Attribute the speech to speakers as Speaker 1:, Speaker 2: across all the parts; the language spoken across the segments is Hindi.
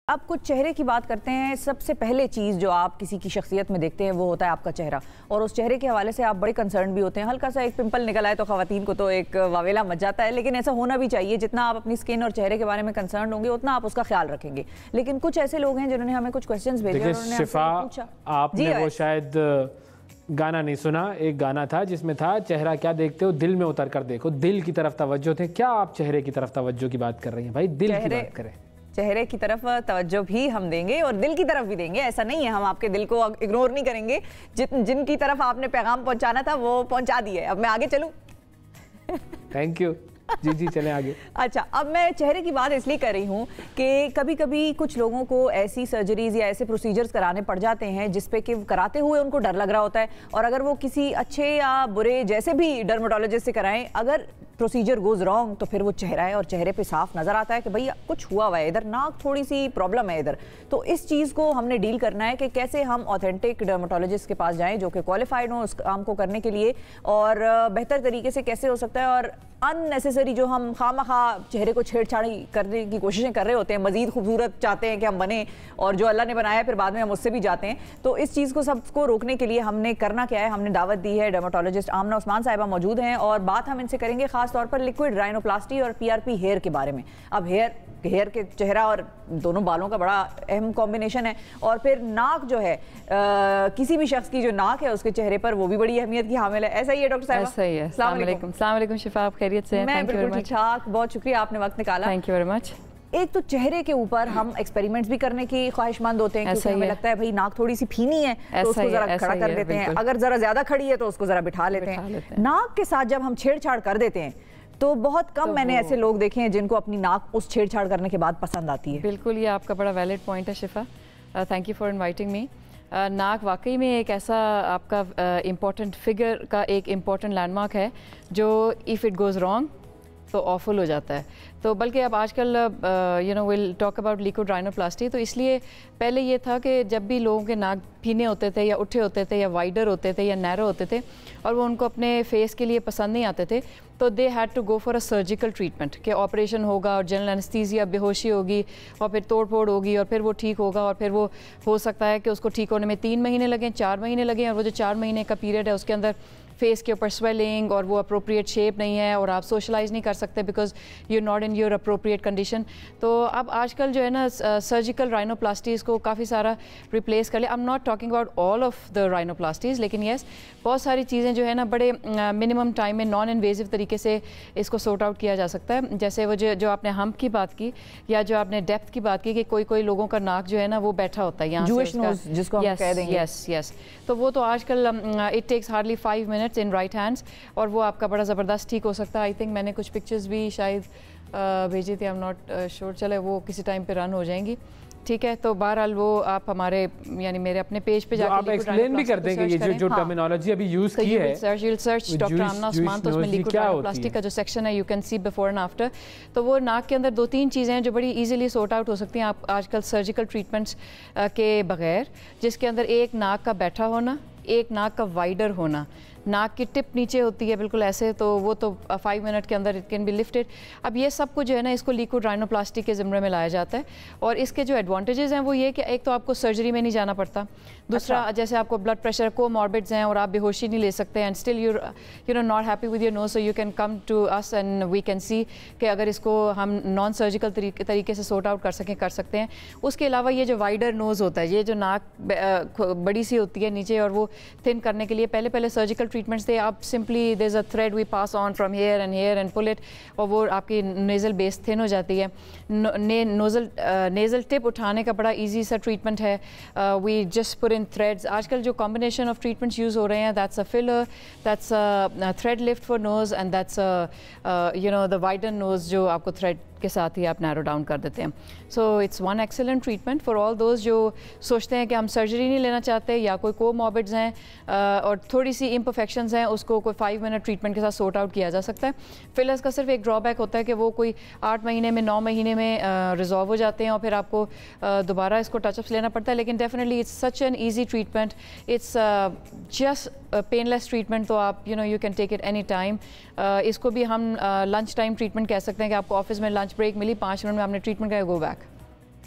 Speaker 1: अब कुछ चेहरे की बात करते हैं। सबसे पहले चीज़ जो आप किसी की शख्सियत में देखते हैं वो होता है आपका चेहरा, और उस चेहरे के हवाले से आप बड़े कंसर्न भी होते हैं। हल्का सा एक पिंपल निकल आए तो ख़वातीन को तो एक वावेला मच जाता है, लेकिन ऐसा होना भी चाहिए। जितना आप अपनी स्किन और चेहरे के बारे में कंसर्न होंगे उतना आप उसका ख्याल रखेंगे। लेकिन कुछ ऐसे लोग हैं जिन्होंने हमें कुछ क्वेश्चंस भेजे और उन्होंने पूछा,
Speaker 2: आपने वो शायद गाना नहीं सुना, एक गाना था जिसमें था चेहरा क्या देखते हो दिल में उतर कर देखो, दिल की तरफ तवज्जो थे। क्या आप चेहरे की तरफ तवज्जो की बात कर रही हैं? भाई दिल की बात करें।
Speaker 1: चेहरे की तरफ तवज्जो भी हम देंगे और दिल की तरफ भी देंगे। ऐसा नहीं है हम आपके दिल को इग्नोर नहीं करेंगे। जिनकी तरफ आपने पैगाम पहुंचाना था वो पहुंचा दिए। अब मैं आगे चलूं?
Speaker 2: Thank you. जी जी चलें आगे।
Speaker 1: अच्छा, अब मैं चेहरे की बात इसलिए कर रही हूँ कि कभी कभी कुछ लोगों को ऐसी सर्जरीज या ऐसे प्रोसीजर्स कराने पड़ जाते हैं जिसपे कि कराते हुए उनको डर लग रहा होता है, और अगर वो किसी अच्छे या बुरे जैसे भी डर्मेटोलॉजिस्ट से कराएं, अगर प्रोसीजर गोज रॉन्ग तो फिर वो चेहरा है और चेहरे पे साफ नजर आता है कि भैया कुछ हुआ हुआ है, इधर नाक थोड़ी सी प्रॉब्लम है इधर। तो इस चीज़ को हमने डील करना है कि कैसे हम ऑथेंटिक डर्मेटोलॉजिस्ट के पास जाएं जो कि क्वालिफाइड हो उस काम को करने के लिए, और बेहतर तरीके से कैसे हो सकता है। और अननेसेसरी जो हम खामखा चेहरे को छेड़छाड़ी करने की कोशिशें कर रहे होते हैं, मजीद खूबसूरत चाहते हैं कि हम बने, और जो अल्लाह ने बनाया फिर बाद में हम उससे भी जाते हैं। तो इस चीज़ को सबको रोकने के लिए हमने करना क्या है, हमने दावत दी है डर्मेटोलॉजिस्ट आमना उस्मान साहिबा मौजूद हैं, और बात हम इनसे करेंगे खास तौर पर लिक्विड राइनोप्लास्टी और पीआरपी हेयर के बारे में। अब हेयर के चेहरा और दोनों बालों का बड़ा अहम कॉम्बिनेशन है, और फिर नाक जो है किसी भी शख्स की जो नाक है उसके चेहरे पर वो भी बड़ी अहमियत की हामिल है। ऐसा ही है डॉक्टर साहब?
Speaker 3: ऐसा ही है। अस्सलाम वालेकुम शिफा, आप खैरियत से हैं?
Speaker 1: मैं बिल्कुल ठीक ठाक, बहुत शुक्रिया आपने वक्त निकाला।
Speaker 3: Thank you very much.
Speaker 1: एक तो चेहरे के ऊपर हम एक्सपेरिमेंट्स भी करने की ख्वाहिशमंद होते हैं क्योंकि हमें लगता है भाई नाक थोड़ी सी फीनी है तो उसको जरा खड़ा कर देते हैं, अगर जरा ज्यादा खड़ी है तो उसको जरा बिठा लेते हैं। नाक के साथ जब हम छेड़छाड़ कर देते हैं तो बहुत कम मैंने ऐसे लोग देखे हैं जिनको अपनी नाक उस छेड़छाड़ करने के बाद पसंद आती है।
Speaker 3: बिल्कुल, ये आपका बड़ा वैलिड पॉइंट है शिफा, thank you for inviting me. नाक वाकई में एक ऐसा आपका इम्पॉर्टेंट फिगर का एक इम्पॉर्टेंट लैंडमार्क है जो इफ़ इट गोज़ रॉन्ग तो ऑफुल हो जाता है। तो बल्कि अब आजकल will talk about liquid rhinoplasty, तो इसलिए पहले ये था कि जब भी लोगों के नाक भीने होते थे या उठे होते थे या वाइडर होते थे या नैरो होते थे और वो उनको अपने फेस के लिए पसंद नहीं आते थे, तो they had to go for a surgical treatment कि ऑपरेशन होगा और जनरल एनेस्थीसिया, बेहोशी होगी और फिर तोड़ फोड़ होगी और फिर वो ठीक होगा, और फिर वो हो सकता है कि उसको ठीक होने में 3 महीने लगें, 4 महीने लगें, और वो जो 4 महीने का पीरियड है उसके अंदर फेस के ऊपर स्वेलिंग और वो अप्रोप्रिएट शेप नहीं है और आप सोशलाइज नहीं कर सकते because you not in your appropriate condition. तो अब आजकल जो है ना सर्जिकल राइनोप्लास्टीज़ को काफ़ी सारा रिप्लेस कर लिया। I am not talking about all of the rhinoplasties, लेकिन येस बहुत सारी चीज़ें जो है ना बड़े मिनिमम टाइम में नॉन इन्वेजिव तरीके से इसको सॉर्ट आउट किया जा सकता है। जैसे वो जो आपने हम्प की बात की या जो आपने डेप्थ की बात की कि कोई लोगों का नाक जो है ना वो बैठा होता है यहाँ से,
Speaker 1: जिसको हम कह देंगे।
Speaker 3: यस, तो वो तो आजकल it takes hardly 5 minutes in right hands और वो आपका बड़ा ज़बरदस्त ठीक हो सकता है। आई थिंक मैंने कुछ पिक्चर्स भी शायद भेजी थी, आई एम नॉट श्योर, चले वो किसी टाइम पे रन हो जाएंगी, ठीक है। तो बहरहाल वो आप हमारे यानी मेरे अपने पेज पे जाकर
Speaker 2: आप एक्सप्लेन भी कर देंगे ये जो टर्मिनोलॉजी अभी यूज की है,
Speaker 3: सर्च डॉक्टर आमना उस्मान, तो उसमें लिक्विड राइनोप्लास्टी का जो सेक्शन है you can see before and after. तो वो नाक के अंदर 2-3 चीज़ें हैं जो बड़ी इजीली सॉर्ट आउट हो सकती हैं आप आजकल सर्जिकल ट्रीटमेंट्स के बगैर, जिसके अंदर एक नाक का बैठा होना, एक नाक का वाइडर होना, नाक की टिप नीचे होती है बिल्कुल ऐसे, तो वो तो 5 मिनट के अंदर इट कैन बी लिफ्टेड। अब ये सब कुछ जो है ना इसको लिक्विड राइनोप्लास्टी के ज़िम्मे में लाया जाता है, और इसके जो एडवांटेजेस हैं वो ये कि एक तो आपको सर्जरी में नहीं जाना पड़ता, दूसरा जैसे आपको ब्लड प्रेशर कोमॉर्बिड्स हैं और आप बेहोशी नहीं ले सकते and still you know not happy with your nose, so you can come to us and we can see कि अगर इसको हम नॉन सर्जिकल तरीके से सॉर्ट आउट कर सकते हैं। उसके अलावा ये जो वाइडर नोज़ होता है, ये जो नाक बड़ी सी होती है नीचे और वो थिन करने के लिए पहले सर्जिकल ट्रीटमेंट्स थे। आप simply there is a thread we pass on from here and pull it, और वो आपकी नेज़ल बेस थिन हो जाती है। नेज़ल टिप उठाने का बड़ा इजी सा ट्रीटमेंट है, we just put in threads. आजकल जो कॉम्बिनेशन ऑफ ट्रीटमेंट्स यूज़ हो रहे हैं, that's a filler, that's a thread lift for nose and that's you know the wider nose जो आपको थ्रेड के साथ ही आप नैरो डाउन कर देते हैं। So it's one excellent treatment for all those जो सोचते हैं कि हम सर्जरी नहीं लेना चाहते या कोई कोमॉर्बिड्स हैं और थोड़ी सी इम्परफेक्शंस हैं, उसको कोई 5 मिनट ट्रीटमेंट के साथ सॉर्ट आउट किया जा सकता है। फिलर्स का सिर्फ एक ड्रॉबैक होता है कि वो कोई 8 महीने में 9 महीने में रिजॉल्व हो जाते हैं और फिर आपको दोबारा इसको टचअप्स लेना पड़ता है, लेकिन definitely it's such an easy treatment, it's just painless treatment, तो आप you can take it any time. इसको भी हम लंच टाइम ट्रीटमेंट कह सकते हैं कि आपको ऑफिस में लंच ब्रेक मिली, 5 मिनट में आपने ट्रीटमेंट किया, गो बैक।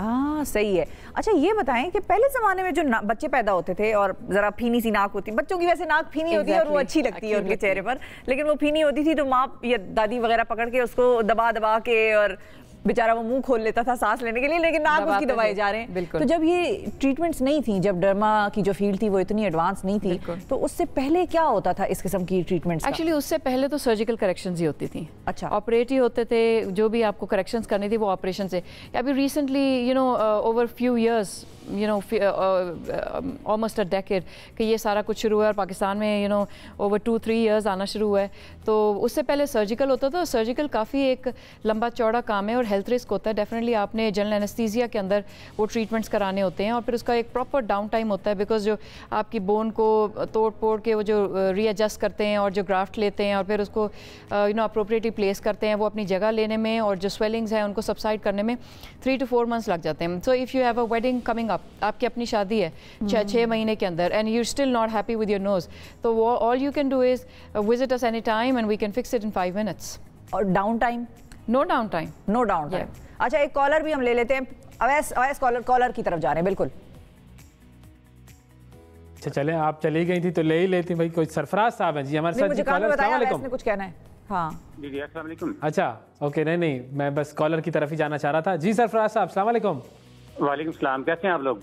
Speaker 1: हाँ सही है। अच्छा ये बताएं कि पहले ज़माने में जो बच्चे पैदा होते थे और ज़रा फीनी सी नाक होती, बच्चों की वैसे नाक फीनी होती है और वो अच्छी लगती है उनके चेहरे पर, लेकिन वो फीनी होती थी तो माँ या दादी वगैरह पकड़ के उसको दबा दबा के और बेचारा वो मुंह खोल लेता था सांस लेने के लिए, लेकिन नाक उसकी दबाए जा रहे हैं। तो जब ये ट्रीटमेंट्स नहीं थी, जब डर्मा की जो फील्ड थी वो इतनी एडवांस नहीं थी, तो उससे पहले क्या होता था इस किस्म की ट्रीटमेंट्स?
Speaker 3: एक्चुअली उससे पहले तो सर्जिकल करेक्शंस ही होती थी।
Speaker 1: अच्छा,
Speaker 3: ऑपरेट ही होते थे, जो भी आपको करेक्शंस करनी थी वो ऑपरेशन से। अभी recently over few years almost a decade कि ये सारा कुछ शुरू हुआ है और पाकिस्तान में ओवर 2-3 ईयर्स आना शुरू हुआ है। तो उससे पहले सर्जिकल होता था। सर्जिकल काफ़ी एक लंबा चौड़ा काम है और हेल्थ रिस्क होता है। डेफिनेटली आपने जनरल एनेस्थीसिया के अंदर वो ट्रीटमेंट्स कराने होते हैं और फिर उसका एक प्रॉपर डाउन टाइम होता है, बिकॉज जो आपकी बोन को तोड़ फोड़ के वो जो रीएडजस्ट करते हैं और जो ग्राफ्ट लेते हैं और फिर उसको अप्रोप्रिएटली प्लेस करते हैं, वो अपनी जगह लेने में और जो स्वेलिंग्स हैं उनको सबसाइड करने में 3 to 4 months लग जाते हैं। So if you have a wedding coming up, आपकी अपनी शादी है 6 महीने के अंदर and you still not happy with your nose, तो वो all you can do is visit us any time and we can fix it in 5 minutes।
Speaker 1: और down time?
Speaker 3: No down time,
Speaker 1: no down time. अच्छा एक कॉलर भी हम ले लेते हैं। अवैस कॉलर की तरफ जा रहे हैं। बिल्कुल।
Speaker 2: अच्छा चले, आप चली गई थी तो ले ही लेती भाई। कोई सरफराज साहब हैं जी हमारे साथ।
Speaker 1: मुझे कॉलर बताया, अवैस ने कुछ कहना है। हाँ
Speaker 4: जी, अस्सलाम वालेकुम।
Speaker 2: अच्छा ओके, नहीं मैं बस कॉलर की तरफ ही जाना चाह रहा था। जी सरफराज साहब अस्सलाम वालेकुम।
Speaker 4: वालेकुम सलाम, कैसे हैं आप लोग?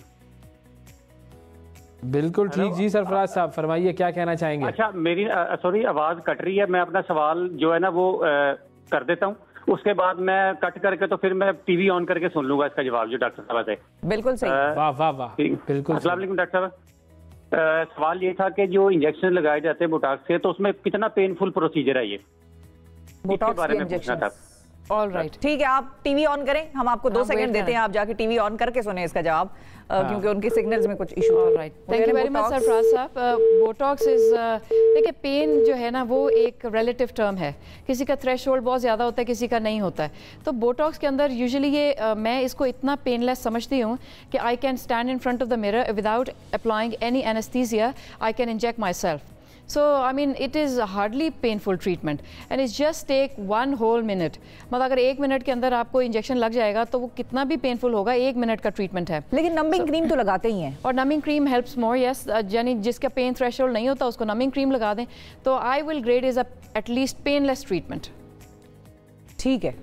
Speaker 2: बिल्कुल ठीक जी सरफराज साहब, फरमाइए क्या कहना चाहेंगे?
Speaker 4: अच्छा मेरी सॉरी आवाज कट रही है, मैं अपना सवाल जो है ना वो कर देता हूँ, उसके बाद मैं कट करके तो फिर मैं टीवी ऑन करके सुन लूंगा इसका जवाब जो डॉक्टर साहब है।
Speaker 1: बिल्कुल सही।
Speaker 2: वाह वाह वाह, बिल्कुल।
Speaker 4: अस्सलाम वालेकुम डॉक्टर साहब, सवाल ये था कि जो इंजेक्शन लगाए जाते हैं बोटॉक्स के, तो उसमें कितना पेनफुल प्रोसीजर है ये? इसके बारे में पूछना था।
Speaker 3: ऑल राइट,
Speaker 1: ठीक है, आप टीवी ऑन करें, हम आपको 2 सेकंड देते हैं, आप जाके टीवी ऑन करके सुने इसका जवाब, क्योंकि उनके सिग्नल्स में कुछ issue.
Speaker 3: All right, thank you very much Sarfaraz साहब। बोटॉक्स इज, देखिए पेन जो है ना वो एक रिलेटिव टर्म है, किसी का थ्रेशोल्ड बहुत ज़्यादा होता है, किसी का नहीं होता है। तो बोटॉक्स के अंदर यूजुअली ये मैं इसको इतना पेनलेस समझती हूँ कि I can stand in front of the mirror without applying any anaesthesia, I can inject my self. So I mean it is hardly painful treatment and it just take 1 whole minute। मतलब अगर 1 मिनट के अंदर आपको इंजेक्शन लग जाएगा तो वो कितना भी पेनफुल होगा, 1 मिनट का ट्रीटमेंट है।
Speaker 1: लेकिन नमिंग क्रीम तो लगाते ही हैं।
Speaker 3: और नमिंग क्रीम हेल्प्स मोर, यस। यानी जिसका पेन थ्रेशोल्ड नहीं होता उसको नमिंग क्रीम लगा दें, तो I will grade is at least painless treatment.
Speaker 1: ठीक है,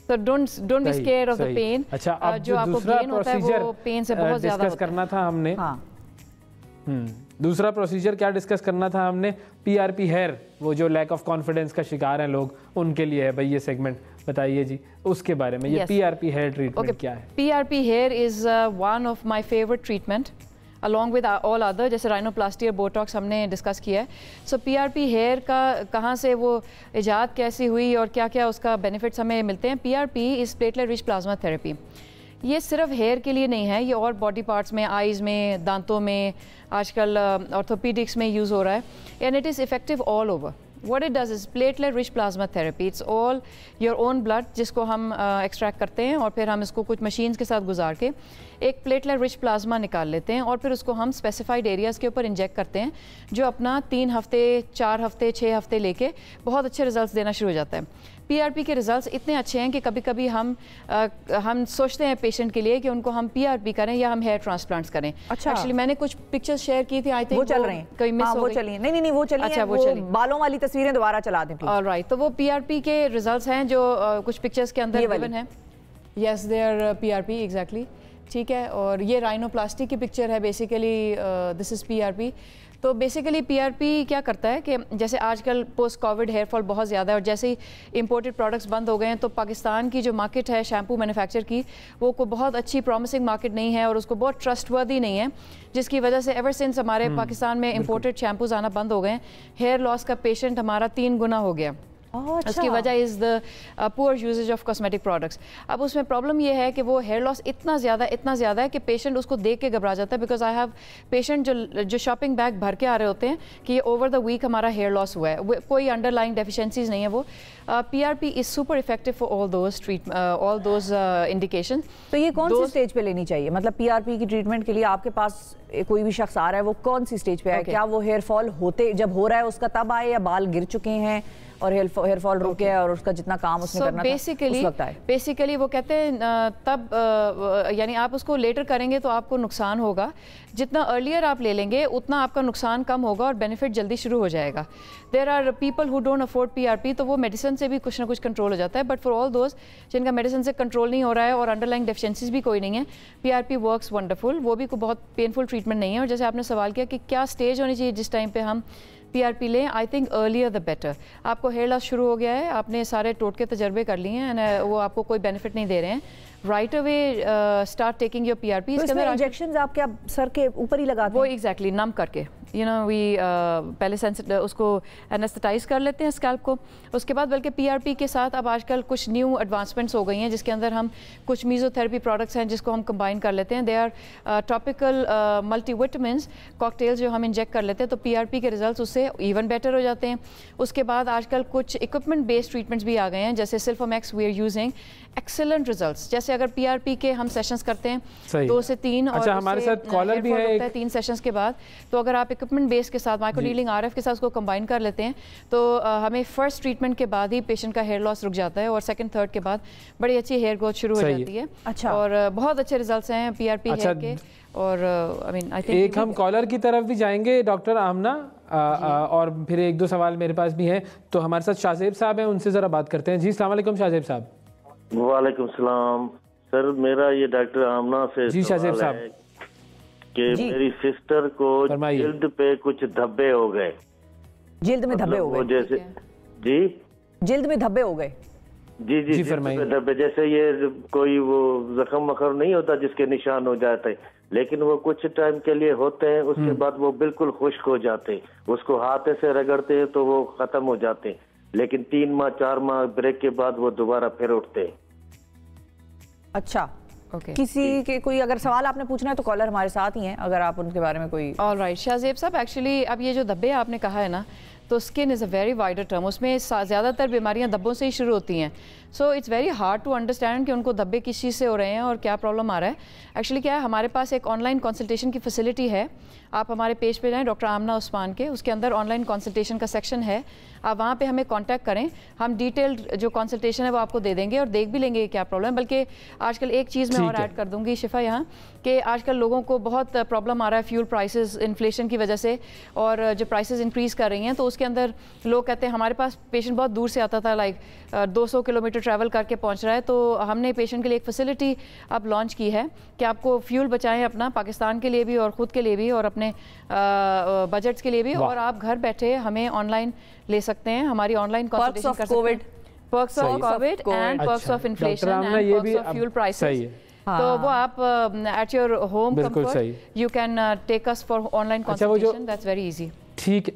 Speaker 3: तो don't be scared of the pain.
Speaker 2: अच्छा, अब
Speaker 3: जो आपको पेन होता है वो पेन से बहुत ज्यादा
Speaker 2: डिस्कस करना था हमने।
Speaker 1: हाँ
Speaker 2: दूसरा प्रोसीजर क्या डिस्कस करना था हमने? पीआरपी हेयर, वो जो लैक ऑफ कॉन्फिडेंस का शिकार हैं लोग, उनके लिए है भाई ये सेगमेंट, बताइए जी उसके बारे में। ये पीआरपी हेयर ट्रीटमेंट क्या है?
Speaker 3: PRP here is one of my favourite treatment along with all other, जैसे राइनोप्लास्टी और बोटॉक्स हमने डिस्कस किया है। सो पीआरपी हेयर का कहाँ से वो इजाद कैसी हुई और क्या क्या उसका बेनिफिट्स हमें मिलते हैं? PRP is platelet rich plasma therapy. ये सिर्फ हेयर के लिए नहीं है, ये और बॉडी पार्ट्स में, आइज़ में, दांतों में, आजकल ऑर्थोपीडिक्स में यूज़ हो रहा है and it is effective all over. What it does is platelet rich plasma therapy. It's all your own blood जिसको हम एक्सट्रैक्ट करते हैं और फिर हम इसको कुछ मशीन्स के साथ गुजार के एक प्लेटलेट रिच प्लाज्मा निकाल लेते हैं और फिर उसको हम स्पेसिफाइड एरियाज़ के ऊपर इंजेक्ट करते हैं, जो अपना 3 हफ्ते, 4 हफ्ते, 6 हफ्ते लेके बहुत अच्छे रिजल्ट्स देना शुरू हो जाता है। पीआरपी के रिजल्ट्स इतने अच्छे हैं कि कभी कभी हम सोचते हैं पेशेंट के लिए कि उनको हम पीआरपी करें या हम हेयर ट्रांसप्लांट्स करें।
Speaker 1: अच्छा,
Speaker 3: एक्चुअली मैंने कुछ पिक्चर्स शेयर की थी, आई थिंक
Speaker 1: वो चल रहे हैं,
Speaker 3: कोई मिस हो
Speaker 1: वो चलिए। नहीं वो चलिए।
Speaker 3: अच्छा, वो चलिए,
Speaker 1: बालों वाली तस्वीरें दोबारा चला दें प्लीज।
Speaker 3: ऑलराइट, तो वो पीआरपी के रिजल्ट्स हैं जो कुछ पिक्चर्स के अंदर गिवन है। Yes, they are PRP exactly, ठीक है। और ये राइनोप्लास्टी की पिक्चर है, बेसिकली दिस इज़ पीआरपी। तो बेसिकली पीआरपी क्या करता है कि जैसे आजकल पोस्ट कोविड हेयर फॉल बहुत ज़्यादा है और जैसे ही इंपोर्टेड प्रोडक्ट्स बंद हो गए हैं तो पाकिस्तान की जो मार्केट है शैम्पू मैन्युफैक्चर की, वो को बहुत अच्छी प्रॉमिसिंग मार्केट नहीं है और उसको बहुत ट्रस्टवर्दी नहीं है, जिसकी वजह से एवर सिंस हमारे पाकिस्तान में इंपोर्टेड शैम्पूज आना बंद हो गए हैं, हेयर लॉस का पेशेंट हमारा 3 गुना हो गया। उसकी वजह is the poor usages of cosmetic products. अब उसमें प्रॉब्लम ये है कि वो हेयर लॉस इतना ज़्यादा है कि पेशेंट उसको देख के घबरा जाता है, बिकॉज आई हैव पेशेंट जो शॉपिंग बैग भर के आ रहे होते हैं कि ये ओवर द वीक हमारा हेयर लॉस हुआ है, कोई अंडरलाइंग डेफिशिएंसीज नहीं है। वो PRP is super effective for all those indication.
Speaker 1: तो ये कौन सी स्टेज पे लेनी चाहिए? मतलब पीआरपी की ट्रीटमेंट के लिए आपके पास कोई भी शख्स आ रहा है, वो कौन सी स्टेज पे है? क्या वो हेयर फॉल होते जब हो रहा है उसका तब आए या बाल गिर चुके हैं और हेयर फॉल रुक गया और उसका जितना काम उसने करना था उस वक्त आए।
Speaker 3: बेसिकली वो कहते हैं तब यानी आप उसको लेटर करेंगे तो आपको नुकसान होगा, जितना अर्लियर आप ले लेंगे उतना आपका नुकसान कम होगा और बेनिफिट जल्दी शुरू हो जाएगा। There are people who don't afford PRP, तो वो मेडिसिन से भी कुछ ना कुछ कंट्रोल हो जाता है, बट फॉर ऑल दोज जिनका मेडिसिन से कंट्रोल नहीं हो रहा है और अंडरलाइंग डेफिशिएंसीज भी कोई नहीं है, PRP वर्क्स वंडरफुल। वो भी कोई बहुत पेनफुल ट्रीटमेंट नहीं है। और जैसे आपने सवाल किया कि क्या स्टेज होनी चाहिए जिस टाइम पे हम PRP लें, I think earlier the better. आपको हेयर लॉस शुरू हो गया है, आपने सारे टोटके तजर्बे कर लिए हैं एंड वो आपको कोई बेनिफिट नहीं दे रहे हैं, right away start taking your PRP।
Speaker 1: तो इसमें इंजेक्शंस आप क्या सर के ऊपर ही लगाते हैं?
Speaker 3: वो एग्जैक्टली नम करके वी पहले उसको एनेस्थेटाइज कर लेते हैं स्कैल्प को, उसके बाद बल्कि PRP के साथ अब आजकल कुछ न्यू एडवांसमेंट्स हो गई हैं जिसके अंदर हम कुछ मीज़ोथेरेपी प्रोडक्ट्स हैं जिसको हम कंबाइन कर लेते हैं। They are topical multivitamins cocktails जो हम इंजेक्ट कर लेते हैं, तो PRP के रिजल्ट्स उससे इवन बेटर हो जाते हैं। उसके बाद आजकल कुछ इक्विपमेंट बेस्ड ट्रीटमेंट्स भी आ गए हैं, जैसे सिल्फोमैक्स we are using excellent results. जैसे अगर PRP के हम सेशंस करते हैं 2 से 3 और
Speaker 2: हमारे साथ कॉलर भी है
Speaker 3: 3 सेशंस के बाद, तो अगर आप इक्विपमेंट बेस के साथ माइक्रोनीडलिंग RF के साथ उसको कंबाइन कर लेते हैं तो हमें फर्स्ट ट्रीटमेंट के बाद ही पेशेंट का हेयर लॉस रुक जाता है और सेकंड थर्ड के बाद बड़ी अच्छी हेयर ग्रोथ शुरू हो जाती है।
Speaker 1: अच्छा।
Speaker 3: और बहुत अच्छे रिजल्ट्स हैं PRP हेयर के। और आई थिंक
Speaker 2: एक हम कॉलर की तरफ भी जाएंगे डॉक्टर आमना, और फिर 1-2 सवाल मेरे पास भी हैं। तो हमारे साथ शाहजेब साहब हैं, उनसे जरा बात करते हैं। जी अस्सलाम वालेकुम शाहजेब साहब।
Speaker 5: वालेकुम सलाम सर, मेरा ये डॉक्टर आमना से
Speaker 2: जी शाहजेब साहब
Speaker 5: कि मेरी सिस्टर को जिल्द पे कुछ धब्बे हो गए।
Speaker 1: जिल्द में धब्बे हो गए?
Speaker 5: जैसे जी
Speaker 1: जिल्द में धब्बे हो गए?
Speaker 5: जी जी, धब्बे जैसे ये कोई वो जख्म वखम नहीं होता जिसके निशान हो जाते, लेकिन वो कुछ टाइम के लिए होते हैं, उसके बाद वो बिल्कुल खुश्क हो जाते हैं। उसको हाथ से रगड़ते हैं तो वो खत्म हो जाते हैं, लेकिन 3 माह 4 माह ब्रेक के बाद वो दोबारा फिर उठते हैं।
Speaker 1: अच्छा, किसी के कोई अगर सवाल आपने पूछना है तो कॉलर हमारे साथ ही हैं, अगर आप उनके बारे में कोई।
Speaker 3: ऑलराइट शाहजेब साहब, एक्चुअली अब ये जो धब्बे आपने कहा है ना, तो skin is a very wider term, उसमें ज़्यादातर बीमारियां धब्बों से ही शुरू होती हैं। So it's very hard to understand कि उनको धब्बे किस चीज़ से हो रहे हैं और क्या प्रॉब्लम आ रहा है। एक्चुअली क्या है, हमारे पास एक ऑनलाइन कंसल्टेशन की फैसिलिटी है। आप हमारे पेज पे जाएं डॉक्टर आमना उस्मान के, उसके अंदर ऑनलाइन कंसल्टेशन का सेक्शन है, आप वहाँ पे हमें कांटेक्ट करें, हम डिटेल्ड जो कंसल्टेशन है वो आपको दे देंगे और देख भी लेंगे क्या प्रॉब्लम है। बल्कि आजकल एक चीज़ मैं और ऐड कर दूंगी शिफा यहाँ, कि आजकल लोगों को बहुत प्रॉब्लम आ रहा है फ्यूल प्राइसेस इन्फ्लेशन की वजह से, और जो प्राइसेस इंक्रीज़ कर रही हैं, तो उसके अंदर लोग कहते हैं हमारे पास पेशेंट बहुत दूर से आता था, लाइक 200 किलोमीटर ट्रैवल करके पहुँच रहा है, तो हमने पेशेंट के लिए एक फैसिलिटी अब लॉन्च की है कि आपको फ्यूल बचाएं अपना, पाकिस्तान के लिए भी और ख़ुद के लिए भी और अपने बजट्स के लिए भी, और आप घर बैठे हमें ऑनलाइन ले सकते हैं। हमारी ऑनलाइन कंसल्टेशन कर सकते हैं। Perks of Covid and perks of inflation and perks of fuel prices. तो वो आप at your home comfort you can take us for online consultation, that's very easy.
Speaker 2: ठीक,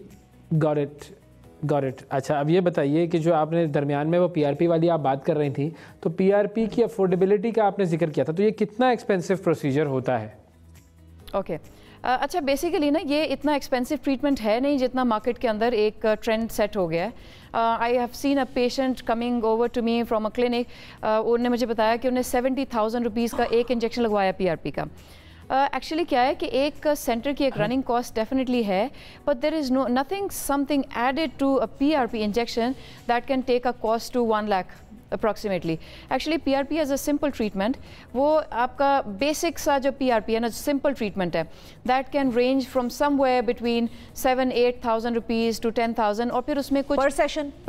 Speaker 2: गॉट इट। अच्छा, अब ये बताइए कि जो आपने दरमियान में वो PRP वाली आप बात कर रही थी, तो PRP की अफोर्डेबिलिटी का आपने जिक्र किया था, तो ये कितना एक्सपेंसिव प्रोसीजर होता है?
Speaker 3: ओके, अच्छा, बेसिकली ना ये इतना एक्सपेंसिव ट्रीटमेंट है नहीं जितना मार्केट के अंदर एक ट्रेंड सेट हो गया है। I have seen a patient coming over to me from a clinic, उन्होंने मुझे बताया कि उन्हें 70,000 रुपीज़ का एक इंजेक्शन लगवाया PRP का। एक्चुअली क्या है कि एक सेंटर की एक रनिंग कॉस्ट डेफिनेटली है, but there is nothing something added to a PRP injection that can take a cost to 1 lakh approximately. Actually PRP as a simple treatment, वो आपका बेसिक सा जो PRP है ना, सिंपल ट्रीटमेंट है, that can range from somewhere between 7-8,000 rupees to 10,000, और फिर उसमें कुछ पर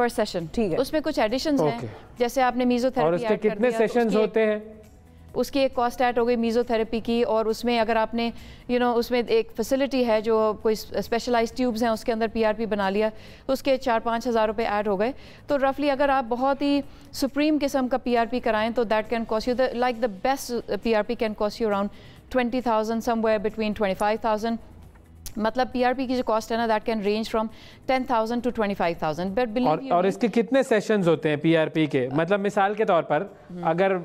Speaker 3: सेशन ठीक है, उसमें कुछ एडिशंस हैं, जैसे आपने मीज़ोथेरेपी ऐड कर दिया,
Speaker 2: कितने सेशंस होते हैं,
Speaker 3: उसकी एक कॉस्ट ऐड हो गई मीज़ोथेरेपी की, और उसमें अगर आपने उसमें एक फैसिलिटी है जो कोई स्पेशलाइज्ड ट्यूब्स हैं उसके अंदर PRP बना लिया, तो उसके 4-5 हज़ार रुपये ऐड हो गए। तो रफली अगर आप बहुत ही सुप्रीम किस्म का PRP कराएं तो that can cost you like the best PRP can cost you around 20,000, somewhere between 25,000। मतलब PRP की जो कॉस्ट है ना, that can range from 10,000 to 25,000। But believe
Speaker 2: और इसके कितने सेशंस होते हैं PRP के? मतलब मिसाल के तौर पर अगर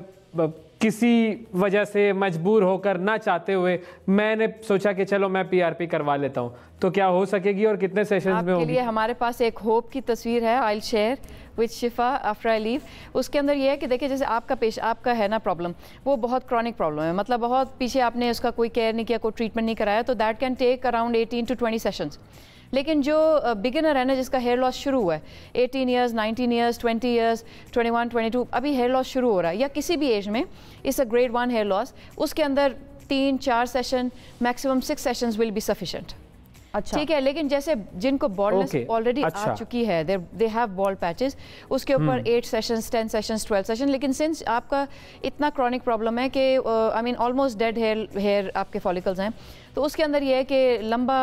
Speaker 2: किसी वजह से मजबूर होकर ना चाहते हुए मैंने सोचा कि चलो मैं PRP करवा लेता हूँ, तो क्या हो सकेगी और कितने सेशंस में होगी?
Speaker 3: आपके लिए हमारे पास एक होप की तस्वीर है, I will share with Shifa after I leave. उसके अंदर ये है कि देखिए, जैसे आपका है ना प्रॉब्लम, वो बहुत क्रॉनिक प्रॉब्लम है, मतलब बहुत पीछे आपने उसका कोई केयर नहीं किया, कोई ट्रीटमेंट नहीं कराया, तो that can take around 18 to 20 sessions. लेकिन जो बिगिनर है ना, जिसका हेयर लॉस शुरू हुआ है 18 ईयर्स, 19 ईयर्स, 20 ईयर्स, 21, 22, अभी हेयर लॉस शुरू हो रहा है, या किसी भी एज में इस ग्रेड 1 हेयर लॉस, उसके अंदर 3-4 session, maximum 6 sessions will be sufficient. अच्छा, ठीक है। लेकिन जैसे जिनको बॉल्डनेस ऑलरेडी आ चुकी है, दे हैव बॉल्ड पैचेस, उसके ऊपर 8 सेशंस, 10 सेशंस, 12 सेशन। लेकिन सिंस आपका इतना क्रॉनिक प्रॉब्लम है कि I mean almost dead hair आपके फॉलिकल्स हैं, तो उसके अंदर ये है कि लंबा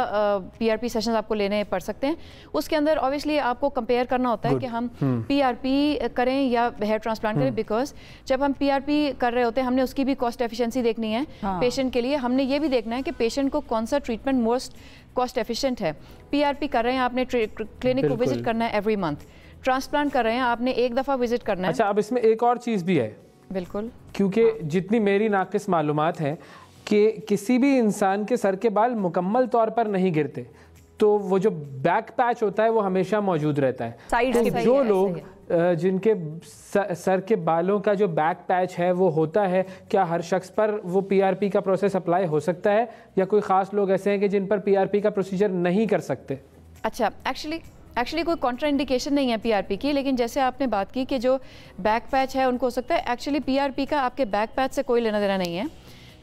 Speaker 3: पीआरपी सेशंस आपको लेने पड़ सकते हैं। उसके अंदर ऑब्वियसली आपको कंपेयर करना होता है कि हम पीआरपी करें या हेयर ट्रांसप्लांट करें, बिकॉज जब हम पीआरपी कर रहे होते हैं हमने उसकी भी कॉस्ट एफिशिएंसी देखनी है पेशेंट के लिए। हमने ये भी देखना है कि पेशेंट को कौन सा ट्रीटमेंट मोस्ट कॉस्ट एफिशिएंट है। पीआरपी कर रहे हैं, आपने क्लिनिक को विजिट करना है एवरी मंथ। ट्रांसप्लांट कर रहे हैं, आपने एक दफ़ा विजिट करना है।
Speaker 2: अच्छा, अब इसमें एक और चीज़ भी है।
Speaker 3: बिल्कुल,
Speaker 2: क्योंकि जितनी मेरी नाकिस मालूमात है कि किसी भी इंसान के सर के बाल मुकम्मल तौर पर नहीं गिरते, तो वो जो बैक पैच होता है वो हमेशा मौजूद रहता है। तो जो लोग जिनके सर के बालों का जो बैक पैच है वो होता है, क्या हर शख्स पर वो पीआरपी का प्रोसेस अप्लाई हो सकता है, या कोई ख़ास लोग ऐसे हैं कि जिन पर पीआरपी का प्रोसीजर नहीं कर सकते?
Speaker 3: अच्छा, एक्चुअली कोई कॉन्ट्रा इंडिकेशन नहीं है पीआरपी की, लेकिन जैसे आपने बात की कि जो बैक पैच है उनको हो सकता है। एक्चुअली पीआरपी का आपके बैक पैच से कोई लेना देना नहीं है,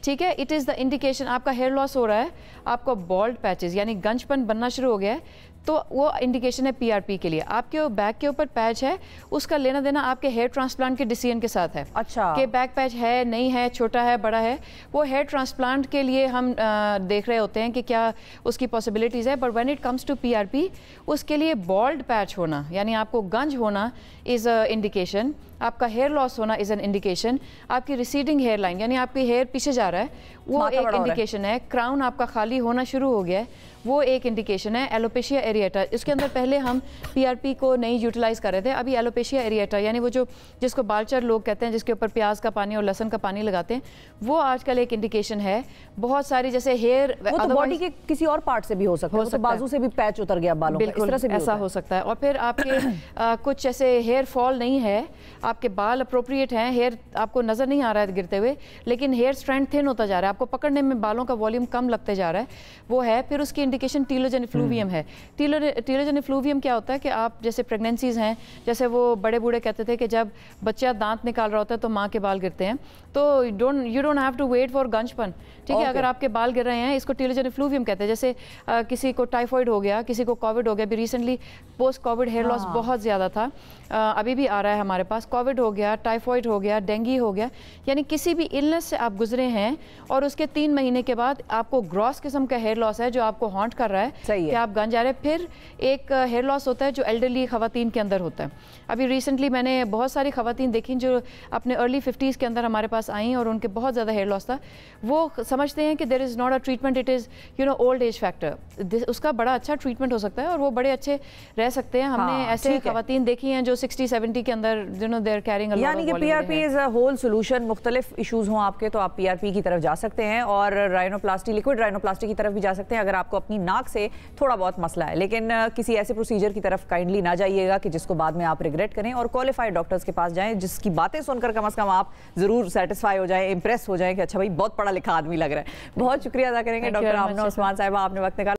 Speaker 3: ठीक है। इट इज़ द इंडिकेशन, आपका हेयर लॉस हो रहा है, आपको बॉल्ड पैचेस यानी गंजपन बनना शुरू हो गया है, तो वो इंडिकेशन है पीआरपी के लिए। आपके बैक के ऊपर पैच है, उसका लेना देना आपके हेयर ट्रांसप्लांट के डिसीजन के साथ है।
Speaker 1: अच्छा,
Speaker 3: कि बैक पैच है, नहीं है, छोटा है, बड़ा है, वो हेयर ट्रांसप्लांट के लिए हम देख रहे होते हैं कि क्या उसकी पॉसिबिलिटीज़ है। But when it comes to PRP, उसके लिए बॉल्ड पैच होना यानी आपको गंज होना इज़ अ इंडिकेशन, आपका हेयर लॉस होना इज़ एन इंडिकेशन, आपकी रिसीडिंग हेयर लाइन यानी आपकी हेयर पीछे जा रहा है वो एक इंडिकेशन है, क्राउन आपका खाली होना शुरू हो गया है वो एक इंडिकेशन है, एलोपेशिया एरिएटा। इसके अंदर पहले हम पीआरपी को नहीं यूटिलाइज कर रहे थे, अभी एलोपेशिया एरिएटा यानी वो जो जिसको बालचर लोग कहते हैं, जिसके ऊपर प्याज का पानी और लहसुन का पानी लगाते हैं, वो आजकल एक इंडिकेशन है। बहुत सारी जैसे हेयर
Speaker 1: वो तो बॉडी के किसी और पार्ट से भी हो सकता है, तो बाजू से भी पैच उतर गया बालों का, इस तरह से भी
Speaker 3: ऐसा हो सकता है। और फिर आपके कुछ ऐसे हेयर फॉल नहीं है, आपके बाल अप्रोप्रिएट हैं, हेयर आपको नजर नहीं आ रहा है गिरते हुए, लेकिन हेयर स्ट्रैंड थिन होता जा रहा है, आपको पकड़ने में बालों का वॉल्यूम कम लगते जा रहा है, वो है। फिर उसकी इंडिकेशन टीलोजेन इफ्लूवियम है। टीलोजेन इफ्लूवियम क्या होता है कि आप जैसे प्रेगनेंसीज हैं, जैसे वो बड़े बूढ़े कहते थे कि जब बच्चा दांत निकाल रहा होता है तो माँ के बाल गिरते हैं, तो you don't have to wait for गंजपन, ठीक है। अगर आपके बाल गिर रहे हैं, इसको टीलोजेन इफ्लूवियम कहते हैं। जैसे किसी को टाइफॉइड हो गया, किसी को कोविड हो गया, अभी recently post Covid hair loss बहुत ज़्यादा था, अभी भी आ रहा है हमारे पास। कोविड हो गया, टाइफॉइड हो गया, डेंगू हो गया, यानी किसी भी इलनेस से आप गुजरे हैं और उसके 3 महीने के बाद आपको ग्रॉस किस्म का हेयर लॉस है जो आपको हॉन्ट कर रहा है कि आप गंज आ रहे हैं। फिर एक हेयर लॉस होता है जो एल्डरली खवातीन के अंदर होता है। अभी रिसेंटली मैंने बहुत सारी खवातीन देखी जो अपने अर्ली 50s के अंदर हमारे पास आई और उनके बहुत ज़्यादा हेयर लॉस था। वो समझते हैं कि there is not a treatment, it is old age factor. उसका बड़ा अच्छा ट्रीटमेंट हो सकता है और वो बड़े अच्छे रह सकते हैं। हमने ऐसे खवातीन देखी हैं जो 60-70 के अंदर they are carrying a lot of
Speaker 1: यानी कि PRP is a whole solution. मुख्तलिफ इश्यूज हों आपके तो आप पीआरपी की तरफ जा सकते हैं और राइनोप्लास्टी, लिक्विड राइनोप्लास्टी की तरफ भी जा सकते हैं अगर आपको अपनी नाक से थोड़ा बहुत मसला है। लेकिन किसी ऐसे प्रोसीजर की तरफ काइंडली ना जाइएगा कि जिसको बाद में आप रिग्रेट करें, और क्वालिफाइड डॉक्टर्स के पास जाएं जिसकी बातें सुनकर कम से कम आप जरूर सेटिस्फाई हो जाएं, इंप्रेस हो जाएं कि अच्छा भाई बहुत पढ़ा लिखा आदमी लग रहा है। बहुत शुक्रिया अदा करेंगे डॉक्टर आमना उस्मान साहिबा, आपने वक्त निकाला।